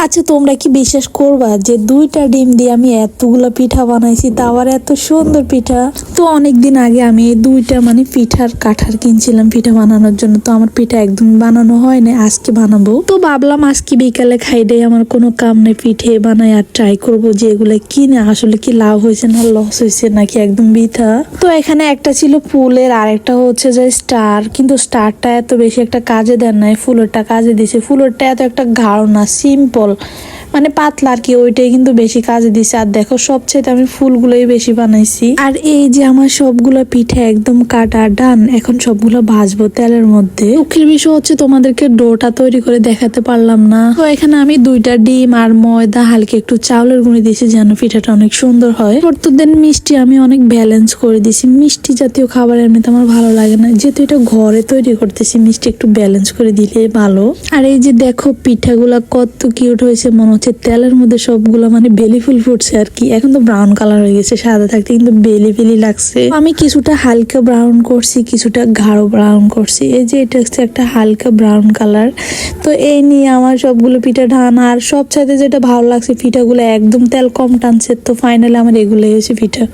আচ্ছা, তোমরা কি বিশ্বাস করবা যে 2টা ডিম দিয়ে আমি এতগুলো পিঠা বানাইছি, তা আবার এত সুন্দর পিঠা। তো অনেকদিন আগে আমি এই 2টা পিঠার কাঠার কিনছিলাম পিঠা বানানোর জন্য। তো আমার পিঠা একদম বানানো হয় না, আজকে বানাবো। তো ভাবলাম আজকে বিকালে খাইডে আমার কোনো কাম নেই, পিঠে বানাই আর ট্রাই করবো যে এগুলো কিনে আসলে কি লাভ হয়েছে না লস হয়েছে নাকি একদম বৃথা। তো এখানে একটা ছিল ফুলের আর একটা হচ্ছে যে স্টার, কিন্তু স্টারটা এত বেশি একটা কাজে দেন নাই, ফুলেরটা কাজে দিছে। ফুলেরটা এত একটা গাঢ় না, সিম্পল পাতলা আর কি, ওইটাই কিন্তু বেশি কাজে দিছে। আর দেখো সবচেয়ে আমি ফুলগুলোই বেশি বানাইছি। আর এই যে আমার সবগুলো পিঠা একদম কাটা ডান, এখন সবগুলো ভাজবো তেলের মধ্যে। দুঃখের বিষয় হচ্ছে তোমাদেরকে ডোটা তৈরি করে দেখাতে পারলাম না। তো এখানে আমি 2টা ডিম আর ময়দা হালকা একটু চাউলের গুঁড়ি দিয়েছি যেন পিঠাটা অনেক সুন্দর হয়। প্রত্যেকদিন মিষ্টি আমি অনেক ব্যালেন্স করে দিছি, মিষ্টি জাতীয় খাবার এমনিতে আমার ভালো লাগে না, যেহেতু এটা ঘরে তৈরি করতেছি মিষ্টি একটু ব্যালেন্স করে দিলে ভালো। আর এই যে দেখো পিঠাগুলা কত কিউট হয়েছে, মনে হচ্ছে তেলের মধ্যে সবগুলো বেলি ফুল ফুটছে আর কি। এখন তো ব্রাউন কালার হয়ে গেছে, সাদা থাকতে কিন্তু বেলি বেলি লাগছে। আমি কিছুটা হালকা ব্রাউন করছি, কিছুটা গাঢ় ব্রাউন করছি। এই যে এটা হচ্ছে একটা হালকা ব্রাউন কালার। তো এই নিয়ে আমার সবগুলো পিঠা ঢানা। আর সবচাইতে যেটা ভালো লাগছে পিঠাগুলো একদম তেল কম টানছে। তো ফাইনালি আমার এগুলোই হয়েছে পিঠা।